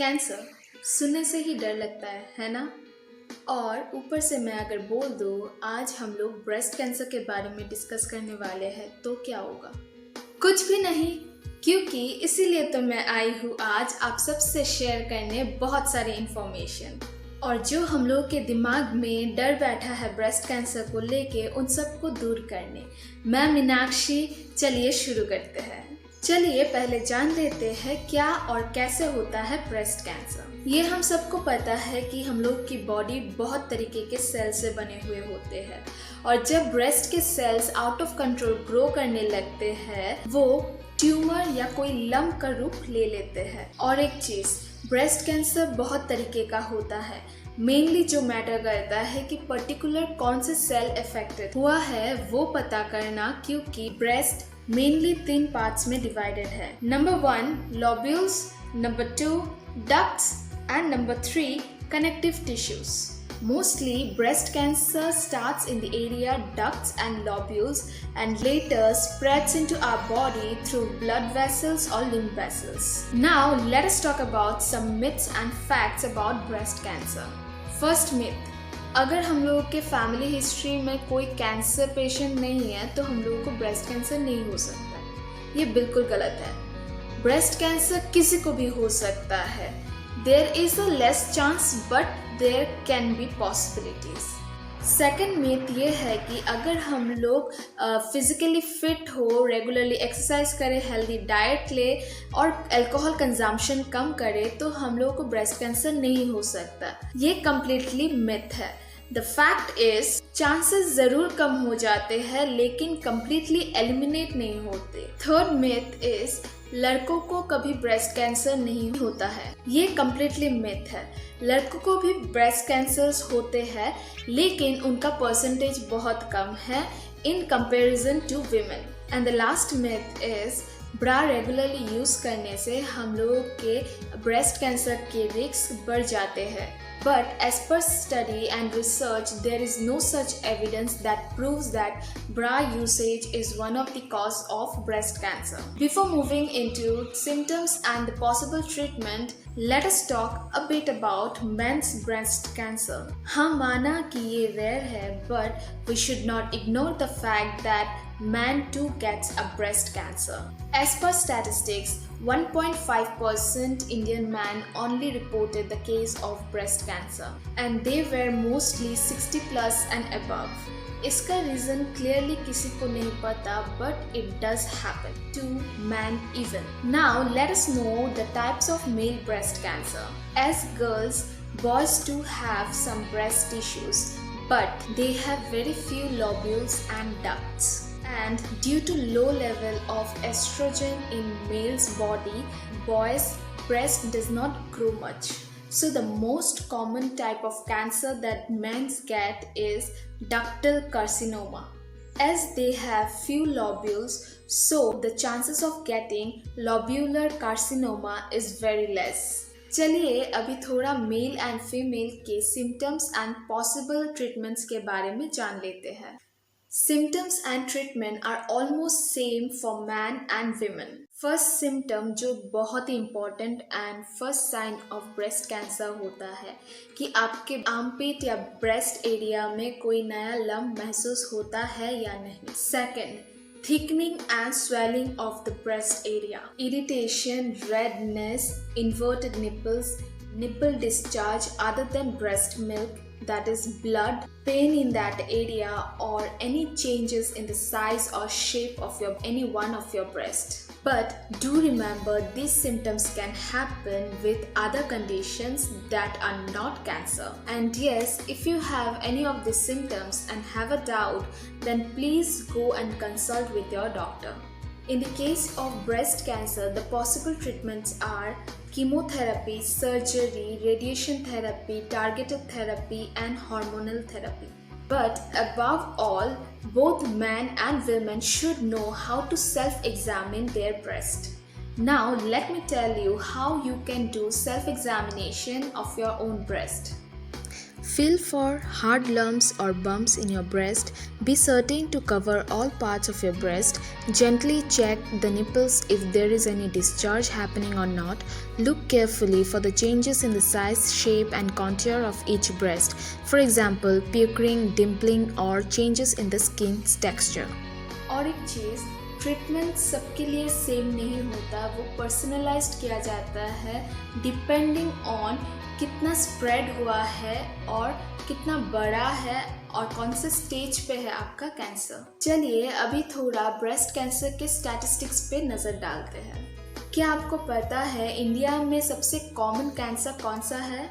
Cancer सुनने से ही डर लगता है ना। और ऊपर से मैं अगर बोल दूँ आज हम लोग ब्रेस्ट कैंसर के बारे में डिस्कस करने वाले हैं तो क्या होगा? कुछ भी नहीं, क्योंकि इसीलिए तो मैं आई हूँ आज आप सबसे शेयर करने बहुत सारी इन्फॉर्मेशन। और जो हम लोग के दिमाग में डर बैठा है ब्रेस्ट कैंसर को लेके उन सबको दूर करने। मैं मीनाक्षी, चलिए शुरू करते हैं। चलिए पहले जान लेते हैं क्या और कैसे होता है ब्रेस्ट कैंसर। ये हम सबको पता है कि हम लोग की बॉडी बहुत तरीके के सेल से बने हुए होते हैं और जब ब्रेस्ट के cells out of control grow करने लगते हैं वो ट्यूमर या कोई लम्प का रूप ले लेते हैं। और एक चीज, ब्रेस्ट कैंसर बहुत तरीके का होता है। मेनली जो मैटर करता है कि पर्टिकुलर कौन से सेल अफेक्टेड हुआ है वो पता करना, क्योंकि ब्रेस्ट मेनली 3 पार्ट्स में डिवाइडेड है। Number 1 lobules, number 2 ducts and number 3 connective tissues. Mostly breast cancer starts in the area ducts and lobules and later spreads into our body through blood vessels or lymph vessels. Now let us talk about some myths and facts about breast cancer. First myth, अगर हम लोगों के family history में कोई cancer patient नहीं है तो हम लोगों को ब्रेस्ट कैंसर नहीं हो सकता। ये बिल्कुल गलत है। ब्रेस्ट कैंसर किसी को भी हो सकता है। There is a less chance but there can be possibilities. Second myth ये है कि अगर हम लोग फिजिकली फिट हो, रेगुलरली एक्सरसाइज करें, हेल्दी डाइट ले और अल्कोहल कंजम्पशन कम करें तो हम लोगों को ब्रेस्ट कैंसर नहीं हो सकता। ये कम्प्लीटली मिथ है। द फैक्ट इज चांसेस जरूर कम हो जाते हैं लेकिन कम्प्लीटली एलिमिनेट नहीं होते। थर्ड मिथ इज लड़कों को कभी ब्रेस्ट कैंसर नहीं होता है। ये कम्प्लीटली मिथ है। लड़कों को भी ब्रेस्ट कैंसर्स होते हैं लेकिन उनका परसेंटेज बहुत कम है in comparison to women. And the last myth is bra regularly use करने से हम लोगों के ब्रेस्ट कैंसर के रिस्क बढ़ जाते हैं। But as per study and research, there is no such evidence that proves that bra usage is one of the cause of breast cancer. Before moving into symptoms and the possible treatment, let us talk a bit about men's breast cancer. हाँ, माना कि ये rare है, but we should not ignore the fact that man too gets a breast cancer. As per statistics, 1.5% Indian men only reported the case of breast cancer and they were mostly 60 plus and above. इसका reason clearly किसी को नहीं पता but it does happen to men even. Now let us know the types of male breast cancer. As girls, boys too have some breast tissues but they have very few lobules and ducts. And due to low level of estrogen in male's body, boys' breast does not grow much. So the most common type of cancer that men get is ductal carcinoma. As they have few lobules, so the chances of getting lobular carcinoma is very less. चलिए अभी थोड़ा male and female के symptoms and possible treatments के बारे में जान लेते हैं। Symptoms and treatment are almost same for man and women. First symptom जो बहुत ही important and first sign of breast cancer होता है कि आपके आर्मपिट या breast area में कोई नया लम्प महसूस होता है या नहीं। Second, thickening and swelling of the breast area, irritation, redness, inverted nipples, nipple discharge other than breast milk, that is blood, pain in that area or any changes in the size or shape of any one of your breast. But do remember these symptoms can happen with other conditions that are not cancer. And yes, if you have any of these symptoms and have a doubt, then please go and consult with your doctor. In the case of breast cancer, the possible treatments are chemotherapy, surgery, radiation therapy, targeted therapy, and hormonal therapy. But above all, both men and women should know how to self-examine their breast. Now, let me tell you how you can do self-examination of your own breast. Feel for hard lumps or bumps in your breast. Be certain to cover all parts of your breast. Gently check the nipples if there is any discharge happening or not. Look carefully for the changes in the size, shape and contour of each breast. For example, puckering, dimpling or changes in the skin's texture. और एक चीज़, treatment सबके लिए same नहीं होता, वो personalised किया जाता है डिपेंडिंग ऑन कितना स्प्रेड हुआ है और कितना बड़ा है और कौन से स्टेज पे है आपका कैंसर। चलिए अभी थोड़ा ब्रेस्ट कैंसर के स्टैटिस्टिक्स पे नज़र डालते हैं। क्या आपको पता है इंडिया में सबसे कॉमन कैंसर कौन सा है?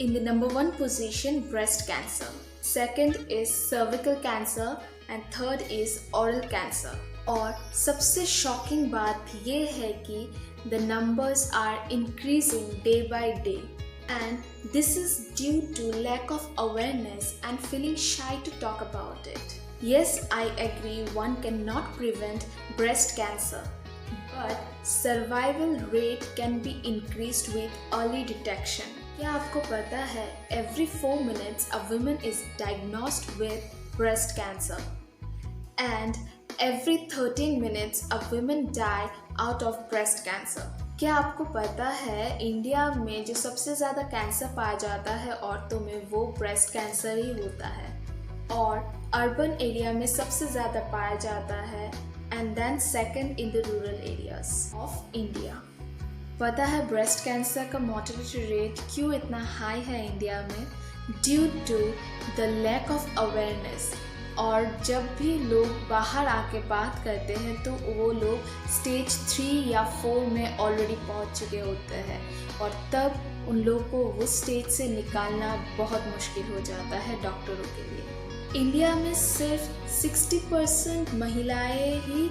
In the number 1 position breast cancer, second is cervical cancer and third is oral cancer. और सबसे शॉकिंग बात ये है कि the numbers are increasing day by day and this is due to lack of awareness and feeling shy to talk about it. Yes, I agree one cannot prevent breast cancer, but survival rate can be increased with early detection. क्या आपको पता है every 4 minutes a woman is diagnosed with breast cancer and every 13 minutes a woman die out of breast cancer. क्या आपको पता है India में जो सबसे ज़्यादा कैंसर पाया जाता है औरतों में वो ब्रेस्ट कैंसर ही होता है और अर्बन एरिया में सबसे ज़्यादा पाया जाता है and then second in the rural areas of India. पता है ब्रेस्ट कैंसर का मोर्टेलिटी रेट क्यों इतना हाई है इंडिया में? Due to the lack of awareness. और जब भी लोग बाहर आके बात करते हैं तो वो लोग स्टेज 3 या 4 में ऑलरेडी पहुंच चुके होते हैं और तब उन लोगों को वो स्टेज से निकालना बहुत मुश्किल हो जाता है डॉक्टरों के लिए। इंडिया में सिर्फ 60% महिलाएं ही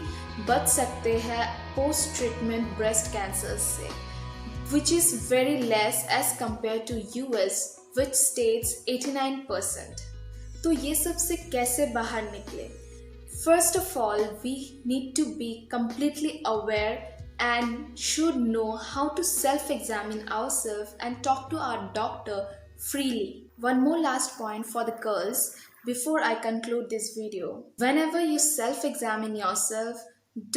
बच सकते हैं पोस्ट ट्रीटमेंट ब्रेस्ट कैंसर से, which is very less as compare to US which states 89%। तो ये सब से कैसे बाहर निकले? First of all we need to be completely aware and should know how to self-examine ourselves and talk to our doctor freely. One more last point for the girls before I conclude this video. Whenever you self-examine yourself,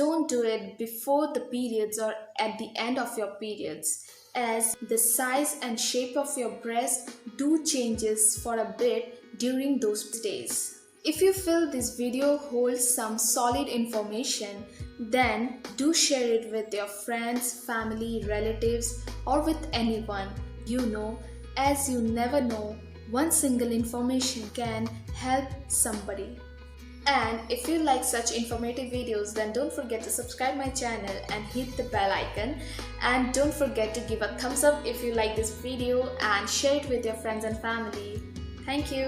don't do it before the periods or at the end of your periods, as the size and shape of your breast do changes for a bit during those days. If you feel this video holds some solid information, then do share it with your friends, family, relatives or with anyone you know, as you never know, one single information can help somebody. And if you like such informative videos, then don't forget to subscribe my channel and hit the bell icon, and don't forget to give a thumbs up if you like this video and share it with your friends and family. Thank you.